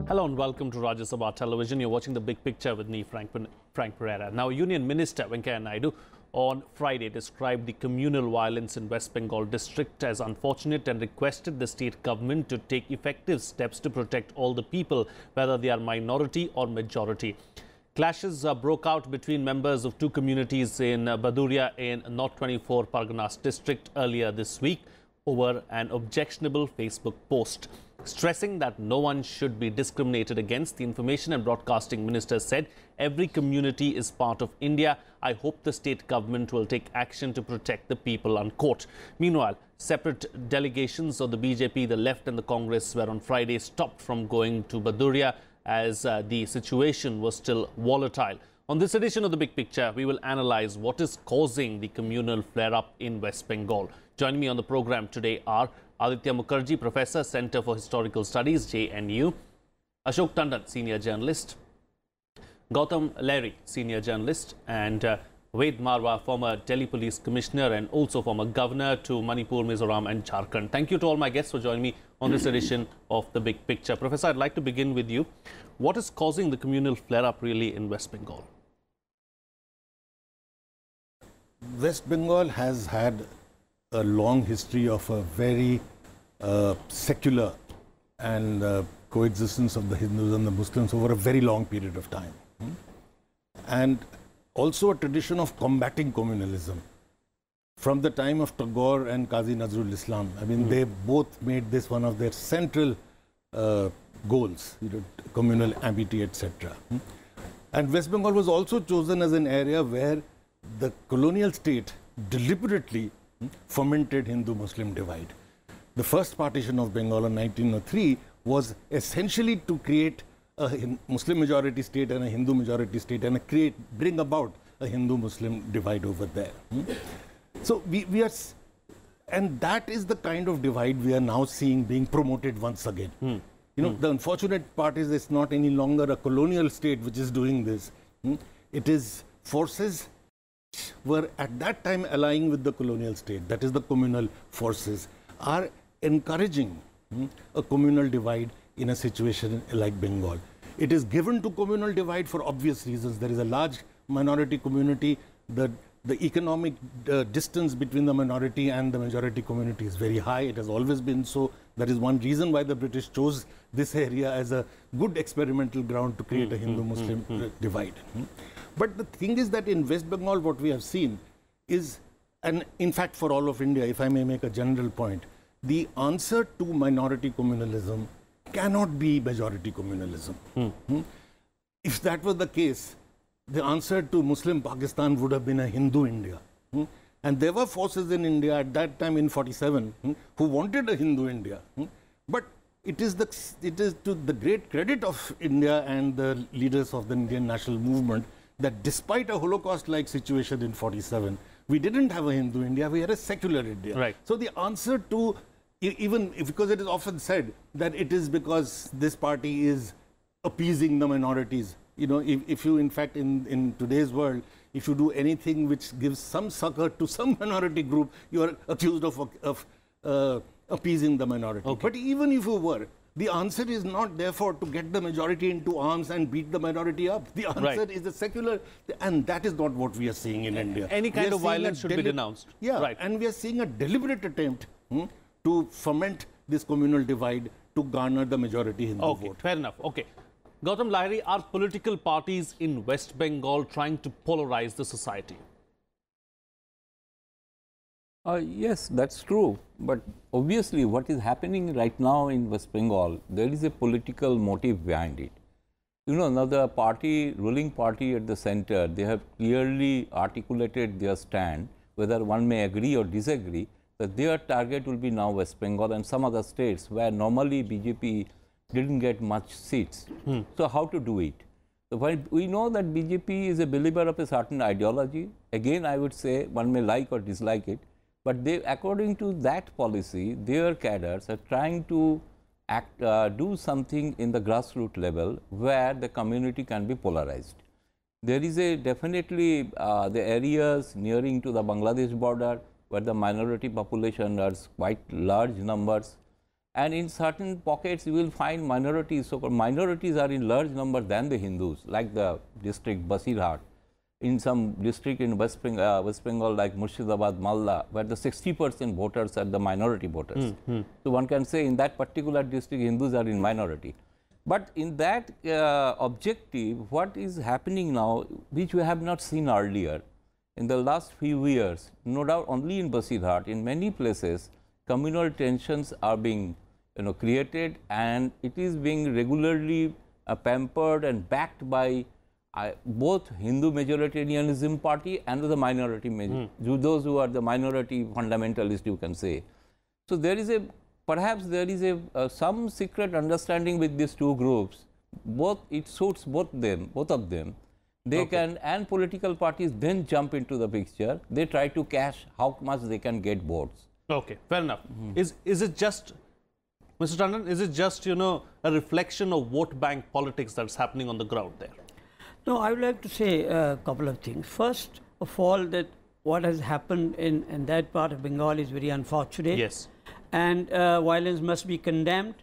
Hello and welcome to Rajya Sabha Television. You're watching The Big Picture with me, Frank Pereira. Now, Union Minister Venkaiah Naidu on Friday described the communal violence in West Bengal district as unfortunate and requested the state government to take effective steps to protect all the people, whether they are minority or majority. Clashes broke out between members of two communities in Baduria in North 24 Parganas district earlier this week over an objectionable Facebook post. Stressing that no one should be discriminated against, the Information and Broadcasting Minister said, "Every community is part of India. I hope the state government will take action to protect the people," unquote. Meanwhile, separate delegations of the BJP, the left and the Congress were on Friday stopped from going to Baduria as the situation was still volatile. On this edition of The Big Picture, we will analyze what is causing the communal flare-up in West Bengal. Joining me on the program today are Aditya Mukherjee, Professor, Center for Historical Studies, JNU; Ashok Tandon, Senior Journalist; Gautam, Lahiri, Senior Journalist; and Marwah, former Delhi Police Commissioner and also former Governor to Manipur, Mizoram and Jharkhand. Thank you to all my guests for joining me on this edition of The Big Picture. Professor, I'd like to begin with you. What is causing the communal flare-up really in West Bengal? West Bengal has had a long history of a very secular and coexistence of the Hindus and the Muslims over a very long period of time. And also a tradition of combating communalism. From the time of Tagore and Qazi Nazrul Islam, I mean, they both made this one of their central goals, communal amity, etc. And West Bengal was also chosen as an area where the colonial state deliberately fomented Hindu-Muslim divide. The first partition of Bengal in 1903 was essentially to create a Muslim majority state and a Hindu majority state and bring about a Hindu-Muslim divide over there. So we are, and that is the kind of divide we are now seeing being promoted once again. The unfortunate part is it's not any longer a colonial state which is doing this. It is forces were at that time allying with the colonial state, that is the communal forces, are encouraging a communal divide in a situation like Bengal. It is given to communal divide for obvious reasons. There is a large minority community. The economic distance between the minority and the majority community is very high. It has always been so. That is one reason why the British chose this area as a good experimental ground to create a Hindu-Muslim divide. But the thing is that in West Bengal, what we have seen is, and in fact for all of India, if I may make a general point, the answer to minority communalism cannot be majority communalism. If that was the case, the answer to Muslim Pakistan would have been a Hindu India. And there were forces in India at that time in 47 who wanted a Hindu India. But it is to the great credit of India and the leaders of the Indian national movement that despite a Holocaust-like situation in 47, we didn't have a Hindu India, we had a secular India. Right. So the answer to, because it is often said that it is because this party is appeasing the minorities. If you, in fact, in today's world, if you do anything which gives some succor to some minority group, you are accused of appeasing the minority. Okay. But even if you were, the answer is not, therefore, to get the majority into arms and beat the minority up. The answer is a secular, and that is not what we are seeing in India. Any kind of violence should be denounced. Yeah, right. And we are seeing a deliberate attempt to foment this communal divide to garner the majority Hindu vote. Fair enough. Okay. Gautam, Lahiri, are political parties in West Bengal trying to polarize the society? Yes, that's true. But obviously, what is happening right now in West Bengal, there is a political motive behind it. Now the ruling party at the center, they have clearly articulated their stand, whether one may agree or disagree, that their target will be now West Bengal and some other states where normally BJP didn't get much seats. So how to do it? So we know that BJP is a believer of a certain ideology. Again, I would say one may like or dislike it. But they, according to that policy, their cadres are trying to do something in the grassroots level where the community can be polarized. There is definitely the areas nearing to the Bangladesh border where the minority population are quite large numbers. And in certain pockets, you will find minorities. So-called minorities are in large number than the Hindus, like the district Basirhat. In some district in West Bengal like Murshidabad, Malda, where the 60% voters are the minority voters. So one can say in that particular district, Hindus are in minority. But in that objective, what is happening now, which we have not seen earlier, in the last few years, no doubt only in Basirhat, in many places, communal tensions are being created, and it is being regularly pampered and backed by both Hindu majoritarianism party and the minority, those who are the minority fundamentalist, you can say. So there is perhaps there is some secret understanding with these two groups. Both, it suits both of them. They can, and political parties then jump into the picture. They try to cash how much they can get votes. Okay, fair enough. Is it just, Mr. Tandon, is it just, a reflection of vote bank politics that's happening on the ground there? No, I would like to say a couple of things. First of all, that what has happened in that part of Bengal is very unfortunate. Yes. And violence must be condemned.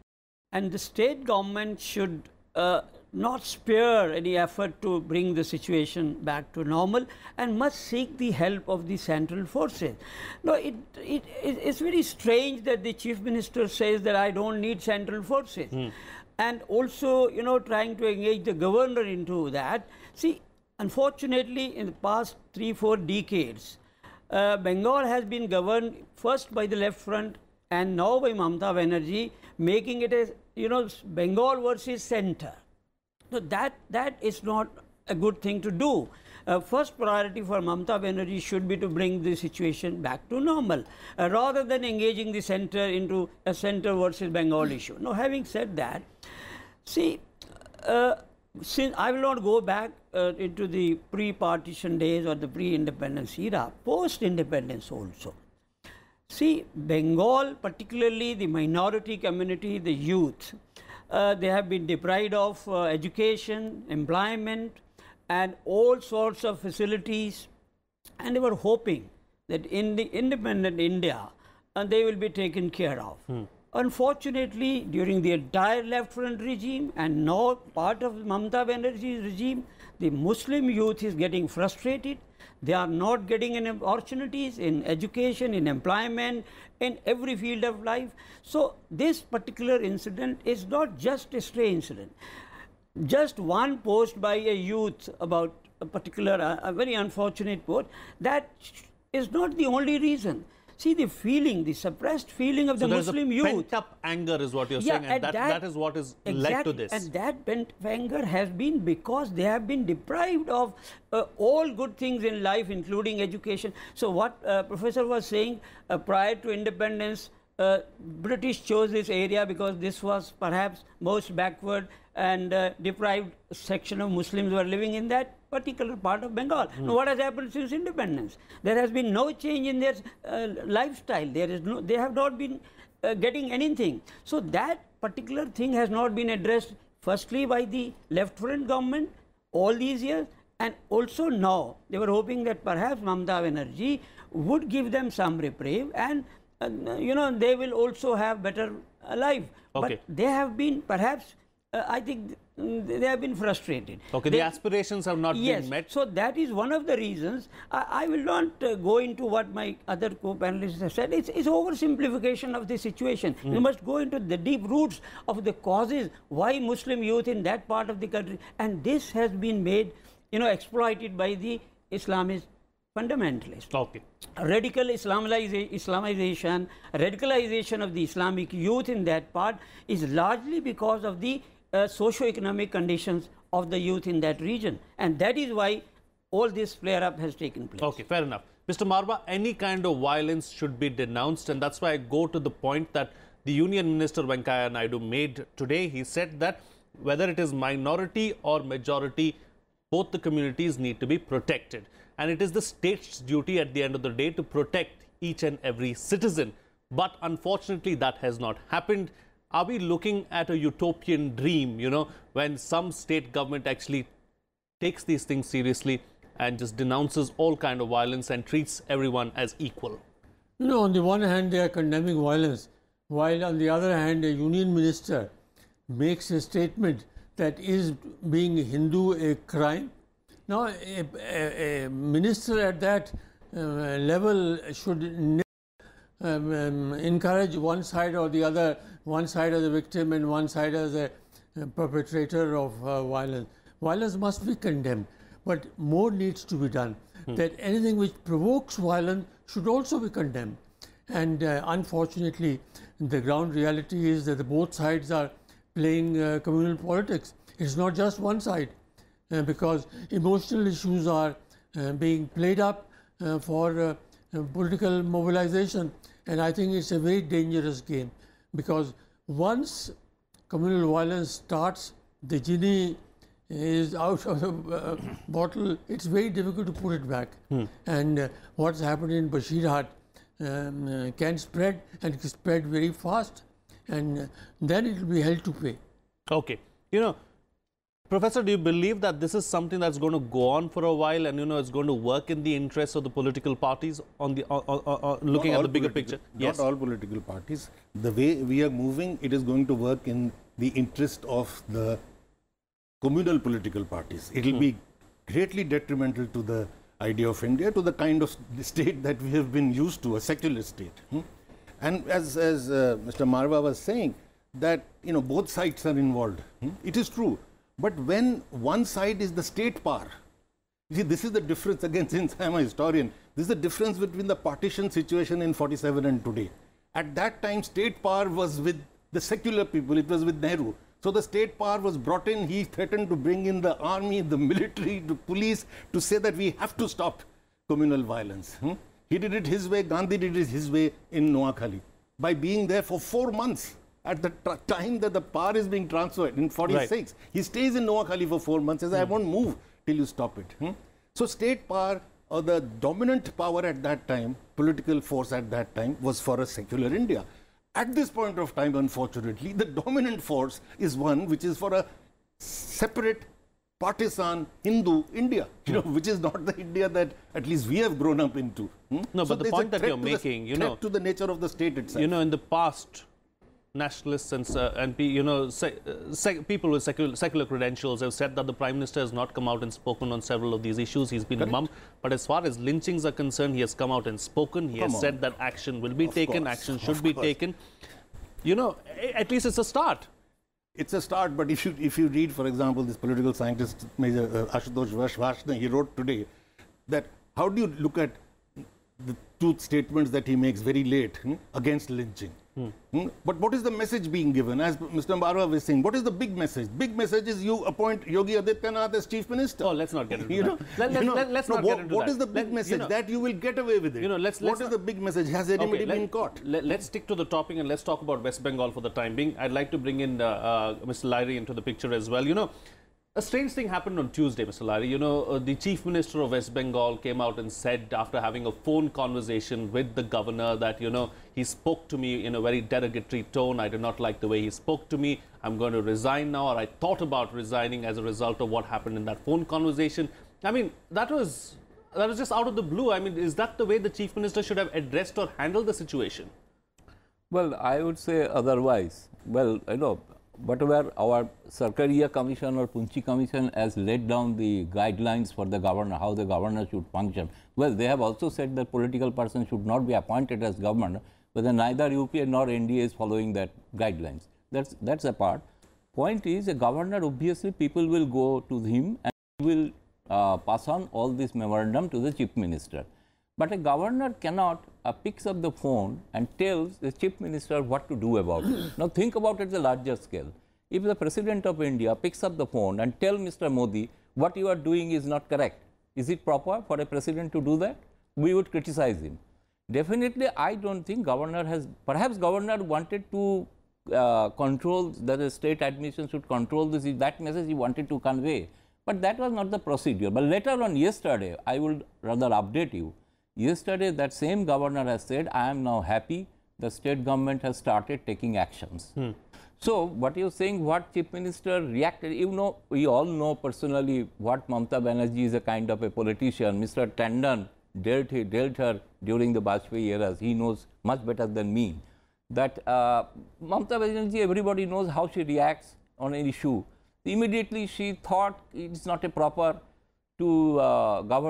And the state government should not spare any effort to bring the situation back to normal, and must seek the help of the central forces. No, it's very strange that the Chief Minister says that I don't need central forces. And also, trying to engage the governor into that. See, unfortunately, in the past 3-4 decades, Bengal has been governed first by the left front and now by Mamata Banerjee, making it a, Bengal versus center. So that is not a good thing to do. First priority for Mamata Banerjee should be to bring the situation back to normal, rather than engaging the center into a center versus Bengal issue. Now, having said that, see, since I will not go back into the pre-partition days or the pre-independence era, post-independence also. See, Bengal, particularly the minority community, the youth, they have been deprived of education, employment, and all sorts of facilities, and they were hoping that in the independent India, they will be taken care of. Unfortunately, during the entire left front regime and now part of Mamata Banerjee's regime, the Muslim youth is getting frustrated. They are not getting any opportunities in education, in employment, in every field of life. So this particular incident is not just a stray incident. Just one post by a youth about a particular, a very unfortunate post, that is not the only reason. See, the feeling, the suppressed feeling of the Muslim youth. Pent-up anger is what you're saying, and that is what is led to this. And that pent-up anger has been because they have been deprived of all good things in life, including education. So what Professor was saying, prior to independence, British chose this area because this was perhaps most backward and deprived section of Muslims who are living in that particular part of Bengal. Now, what has happened since independence? There has been no change in their lifestyle. They have not been getting anything. So that particular thing has not been addressed firstly by the left front government all these years, and also now they were hoping that perhaps Mamata Banerjee would give them some reprieve, and they will also have better life. Okay. But they have been perhaps, I think they have been frustrated. Okay, the aspirations have not been met. So that is one of the reasons. I will not go into what my other co-panelists have said. It's oversimplification of the situation. You must go into the deep roots of the causes why Muslim youth in that part of the country, and this has been made, exploited by the Islamist fundamentalists. Okay. Radical Islamization, radicalization of the Islamic youth in that part is largely because of the socio-economic conditions of the youth in that region, and that is why all this flare-up has taken place. Okay, fair enough. Mr. Marwah, any kind of violence should be denounced, and that's why I go to the point that the Union Minister Venkaiah Naidu made today. He said that whether it is minority or majority, both the communities need to be protected. And it is the state's duty at the end of the day to protect each and every citizen. But unfortunately, that has not happened. Are we looking at a utopian dream, when some state government actually takes these things seriously and just denounces all kind of violence and treats everyone as equal? On the one hand, they are condemning violence, while on the other hand a union minister makes a statement that is being Hindu a crime. Now a minister at that level should encourage one side or the other, one side as a victim and one side as a perpetrator of violence. Violence must be condemned, but more needs to be done. That anything which provokes violence should also be condemned. And unfortunately, the ground reality is that both sides are playing communal politics. It's not just one side, because emotional issues are being played up for political mobilization. And I think it's a very dangerous game, because once communal violence starts, the genie is out of the bottle. It's very difficult to put it back. And what's happened in Bashirhat can spread, and spread very fast, and then it will be held to pay. Okay. You know, Professor, do you believe that this is something that's going to go on for a while, and it's going to work in the interests of the political parties on the looking at the bigger picture? Not all political parties. The way we are moving, it is going to work in the interest of the communal political parties. It will be greatly detrimental to the idea of India, to the kind of state that we have been used to, a secular state. And as Mr. Marwah was saying, that both sides are involved. It is true. But when one side is the state power, you see, this is the difference. Again, since I am a historian, this is the difference between the partition situation in 47 and today. At that time, state power was with the secular people. It was with Nehru. So the state power was brought in. He threatened to bring in the army, the military, the police, to say that we have to stop communal violence. He did it his way. Gandhi did it his way in Noakhali, by being there for 4 months. At the time that the power is being transferred in 46, right. He stays in Noakhali for 4 months, says, I won't move till you stop it. So state power, or the dominant power at that time, political force at that time, was for a secular India. At this point of time, unfortunately, the dominant force is one which is for a separate, partisan Hindu India, which is not the India that at least we have grown up into. No, so but the point that you're making, to the nature of the state itself. In the past, nationalists and people with secular credentials have said that the Prime Minister has not come out and spoken on several of these issues. He's been mum. But as far as lynchings are concerned, he has come out and spoken. He has said that action will be taken, action should be taken. At least it's a start. It's a start, but if you read, for example, this political scientist, Major Ashutosh Varshney, he wrote today that how do you look at the two statements that he makes very late against lynching? But what is the message being given? As Mr. Marwah was saying, what is the big message? Big message is you appoint Yogi Adityanath as Chief Minister. Oh, let's not get into that. Let's not get into that. What is the big message? That you will get away with it. What is the big message? Has anybody been caught? Let's stick to the topic and let's talk about West Bengal for the time being. I'd like to bring in Mr. Lahiri into the picture as well. A strange thing happened on Tuesday, Mr. Lahiri. The Chief Minister of West Bengal came out and said, after having a phone conversation with the governor, that, he spoke to me in a very derogatory tone. I did not like the way he spoke to me. I'm going to resign now, or I thought about resigning as a result of what happened in that phone conversation. I mean, that was just out of the blue. I mean, is that the way the Chief Minister should have addressed or handled the situation? Well, I would say otherwise. Well, whatever our Sarkaria Commission or Punchi Commission has laid down the guidelines for the governor, how the governor should function. Well, they have also said that political person should not be appointed as governor, but then neither UPA nor NDA is following that guidelines. That's a part. Point is, a governor, obviously people will go to him and he will pass on all this memorandum to the Chief Minister. But a governor cannot picks up the phone and tells the Chief Minister what to do about it. Now think about it at a larger scale. If the President of India picks up the phone and tells Mr. Modi what you are doing is not correct, is it proper for a President to do that? We would criticize him. Definitely, I don't think governor has, perhaps governor wanted to control, that the state admission should control this, that message he wanted to convey. But that was not the procedure. But later on yesterday, I will rather update you. Yesterday, that same governor has said, I am now happy, the state government has started taking actions. So, what you are saying, what Chief Minister reacted, we all know personally what Mamata Banerjee is a kind of a politician. Mr. Tandon dealt her during the Bajpayee eras. He knows much better than me. that Mamata Banerjee, everybody knows how she reacts on an issue. Immediately she thought it's not a proper to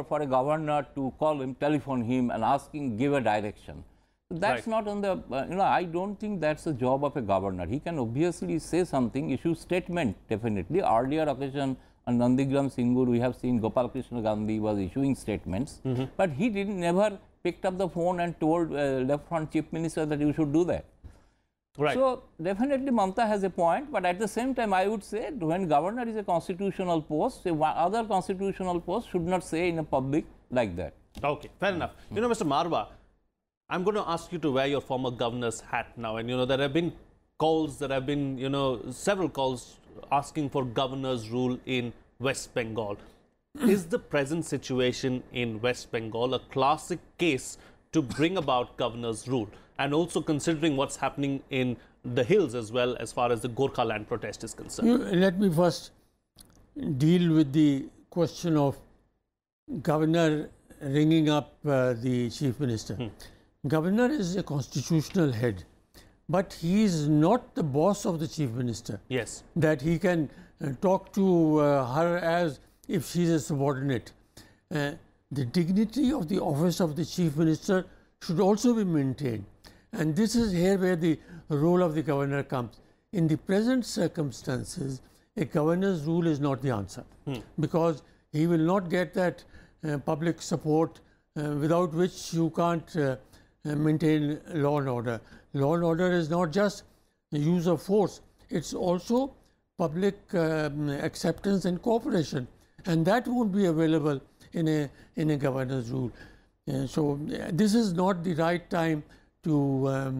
for a governor to call him, telephone him and give a direction. That's not on the, I don't think that's the job of a governor. He can obviously say something, issue statement definitely. Earlier occasion on Nandigram Singur, we have seen Gopal Krishna Gandhi was issuing statements, but he never picked up the phone and told left front chief minister that you should do that. Right. So definitely Mamata has a point, but at the same time I would say when governor is a constitutional post, other constitutional post should not say in a public like that. Okay, fair enough. Mr. Marwah, I'm going to ask you to wear your former governor's hat now, and there have been calls, there have been several calls asking for governor's rule in West Bengal. Is the present situation in West Bengal a classic case to bring about governor's rule? And also considering what's happening in the hills as well as far as the Gorkha land protest is concerned. Let me first deal with the question of governor ringing up the chief minister. Governor is a constitutional head, but he is not the boss of the chief minister. Yes. That he can talk to her as if she is a subordinate. The dignity of the office of the chief minister should also be maintained. And this is here where the role of the governor comes. In the present circumstances, a governor's rule is not the answer, because he will not get that public support without which you can't maintain law and order. Law and order is not just the use of force, it's also public acceptance and cooperation, and that won't be available in a governor's rule. So this is not the right time to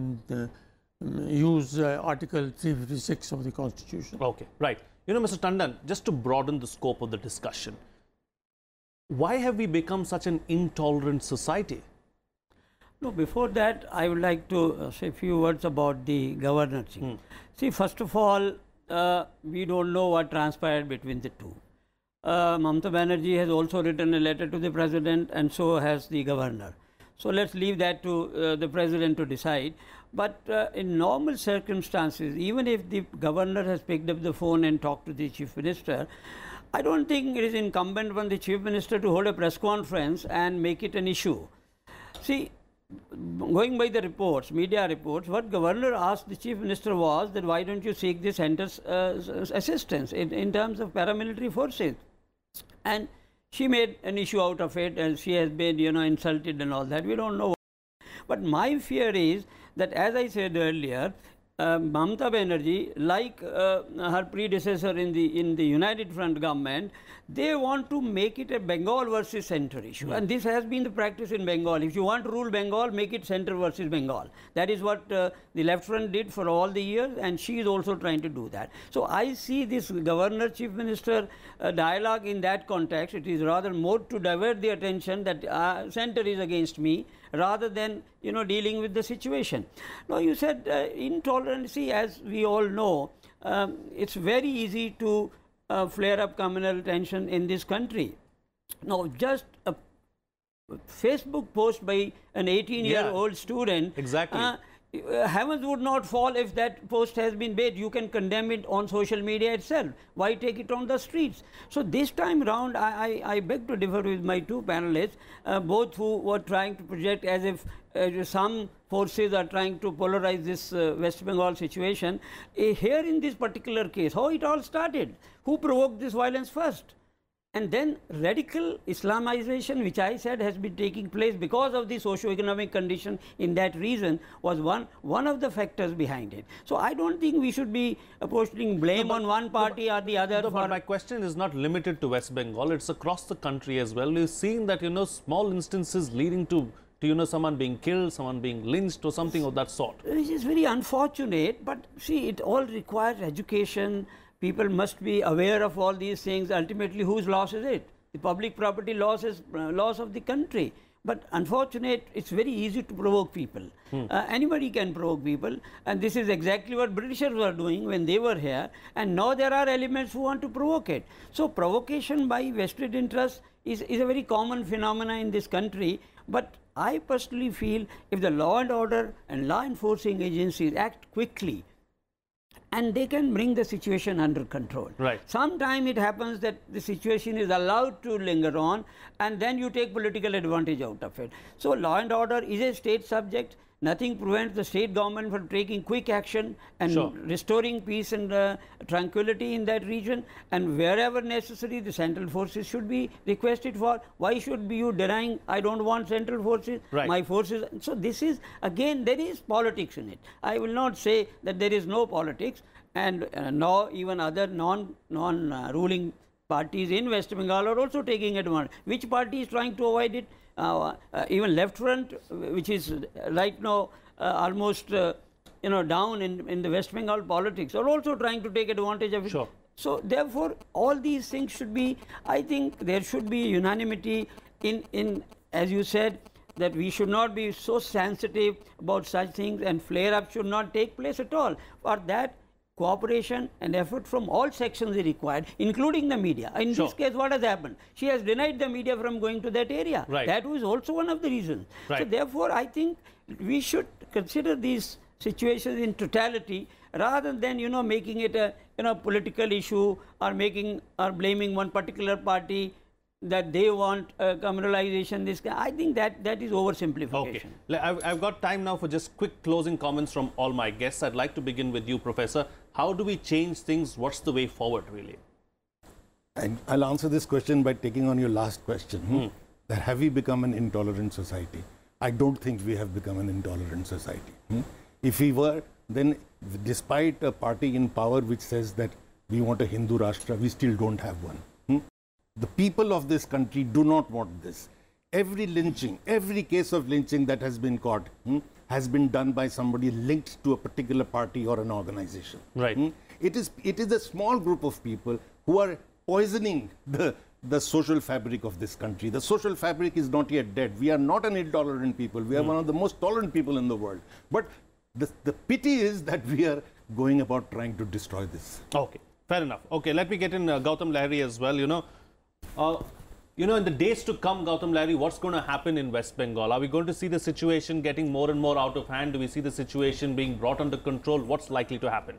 use Article 356 of the Constitution. Okay, right. Mr. Tandon, just to broaden the scope of the discussion, why have we become such an intolerant society? No, before that, I would like to say a few words about the governor thing. See, first of all, we don't know what transpired between the two. Mamata Banerjee has also written a letter to the president, and so has the governor. So let's leave that to the president to decide. But in normal circumstances, even if the governor has picked up the phone and talked to the chief minister, I don't think it is incumbent on the chief minister to hold a press conference and make it an issue. See, going by the reports, media reports, what governor asked the chief minister was that why don't you seek the center's assistance in terms of paramilitary forces. And she made an issue out of it, and she has been, insulted and all that. We don't know. But my fear is that, as I said earlier, Mamata Banerjee, like her predecessor in the United Front government, they want to make it a Bengal versus center issue. And this has been the practice in Bengal. If you want to rule Bengal, make it center versus Bengal. That is what the left front did for all the years, and she is also trying to do that. So I see this governor chief minister dialogue in that context. It is rather more to divert the attention that center is against me, rather than dealing with the situation. Now you said intolerancy, as we all know, it's very easy to flare up communal tension in this country. Now just a Facebook post by an 18-year-old student, exactly. Heavens would not fall if that post has been made. You can condemn it on social media itself. Why take it on the streets? So this time round, I beg to differ with my two panelists, both who were trying to project as if some forces are trying to polarize this West Bengal situation. Here in this particular case, how it all started? Who provoked this violence first? And then radical Islamization, which I said has been taking place because of the socio-economic condition in that region, was one of the factors behind it. So I don't think we should be apportioning blame on one party or the other. But my question is not limited to West Bengal, it's across the country as well. We've seen that, small instances leading to someone being killed, someone being lynched or something of that sort. Which is very unfortunate, but see, it all requires education. People must be aware of all these things. Ultimately, whose loss is it? The public property loss is loss of the country. But unfortunate, it's very easy to provoke people. Anybody can provoke people, and this is exactly what Britishers were doing when they were here, and now there are elements who want to provoke it. So provocation by vested interests is a very common phenomena in this country, but I personally feel if the law and order and law enforcing agencies act quickly, and they can bring the situation under control. Right. Sometime it happens that the situation is allowed to linger on, and then you take political advantage out of it. So law and order is a state subject. Nothing prevents the state government from taking quick action and restoring peace and tranquility in that region. And wherever necessary, the central forces should be requested for. Why should be you denying, I don't want central forces, my forces? So this is, again, there is politics in it. I will not say that there is no politics, and no, even other non-ruling parties in West Bengal are also taking advantage. Which party is trying to avoid it? Even Left Front, which is right now almost down in the West Bengal politics, are also trying to take advantage of it. Sure. So therefore, all these things should be, I think there should be unanimity in as you said, that we should not be so sensitive about such things, and flare-up should not take place at all. For that, cooperation and effort from all sections is required, including the media. In this case, what has happened? She has denied the media from going to that area. That was also one of the reasons. So therefore, I think we should consider these situations in totality, rather than making it a political issue, or blaming one particular party that they want communalization. I think that is oversimplification. Okay. I've got time now for just quick closing comments from all my guests. I'd like to begin with you, Professor. How do we change things? What's the way forward, really? I'll answer this question by taking on your last question. That have we become an intolerant society? I don't think we have become an intolerant society. If we were, then despite a party in power which says that we want a Hindu Rashtra, we still don't have one. The people of this country do not want this. Every lynching, every case of lynching that has been caught has been done by somebody linked to a particular party or an organization. Right. It is a small group of people who are poisoning the social fabric of this country. The social fabric is not yet dead. We are not an intolerant people. We are one of the most tolerant people in the world. But the pity is that we are going about trying to destroy this. Okay, fair enough. Okay, let me get in Gautam Lahiri as well. In the days to come, Gautam Lahiri, what's going to happen in West Bengal? Are we going to see the situation getting more and more out of hand? Do we see the situation being brought under control? What's likely to happen?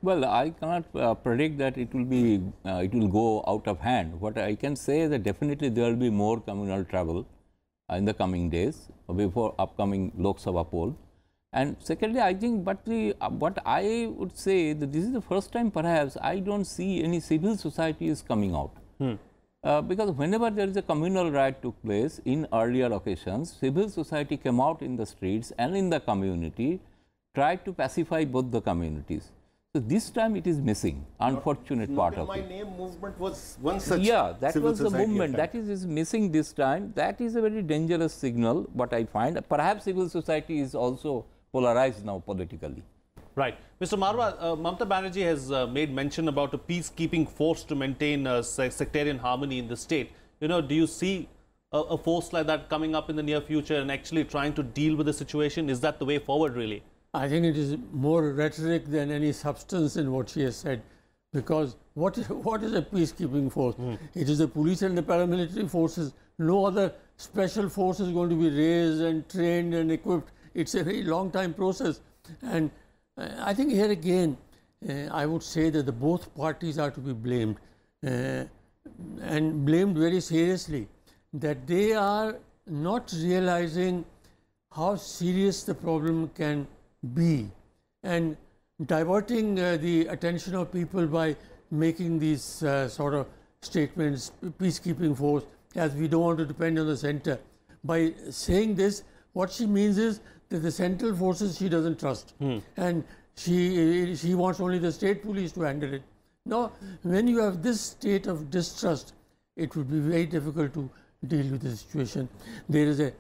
Well, I cannot predict that it will go out of hand. What I can say is that definitely there will be more communal travel in the coming days before upcoming Lok Sabha poll. And secondly, I think, what I would say that this is the first time perhaps I don't see any civil society is coming out. Because whenever there is a communal riot took place in earlier occasions, civil society came out in the streets and in the community, tried to pacify both the communities. So this time it is missing, unfortunate part of it. My Name movement was one such. Yeah, that was the movement that is missing this time. That is a very dangerous signal, what I find. Perhaps civil society is also polarized now politically. Right. Mr. Marwah, Mamata Banerjee has made mention about a peacekeeping force to maintain sectarian harmony in the state. Do you see a force like that coming up in the near future and actually trying to deal with the situation? Is that the way forward, really? I think it is more rhetoric than any substance in what she has said. Because what is a peacekeeping force? It is the police and the paramilitary forces. No other special force is going to be raised and trained and equipped. It's a very long time process. And I think here again, I would say that both parties are to be blamed, and blamed very seriously, that they are not realizing how serious the problem can be, and diverting the attention of people by making these sort of statements, peacekeeping force, as we don't want to depend on the center. By saying this, what she means is that the central forces she doesn't trust, and she wants only the state police to handle it. Now, when you have this state of distrust, it would be very difficult to deal with the situation. There is a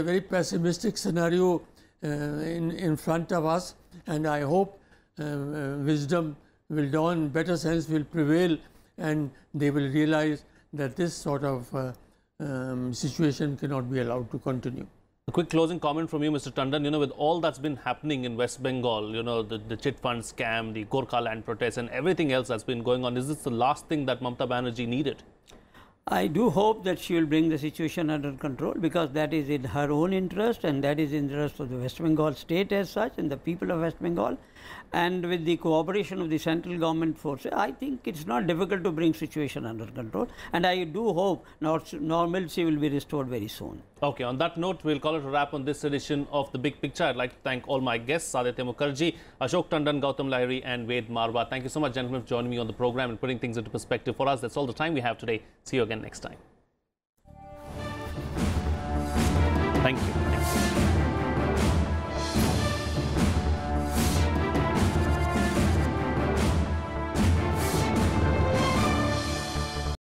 very pessimistic scenario in front of us, and I hope wisdom will dawn, better sense will prevail, and they will realize that this sort of situation cannot be allowed to continue. A quick closing comment from you, Mr. Tandon. You know, with all that's been happening in West Bengal, you know, the chit fund scam, the Gorkha land protests and everything else that's been going on, is this the last thing that Mamata Banerjee needed? I do hope that she will bring the situation under control, because that is in her own interest, and that is in the interest of the West Bengal state as such and the people of West Bengal. And with the cooperation of the central government forces, I think it's not difficult to bring situation under control. And I do hope normalcy will be restored very soon. Okay, on that note, we'll call it a wrap on this edition of The Big Picture. I'd like to thank all my guests, Aditya Mukherjee, Ashok Tandon, Gautam Lahiri and Ved Marwah. Thank you so much, gentlemen, for joining me on the program and putting things into perspective for us. That's all the time we have today. See you again next time. Thank you.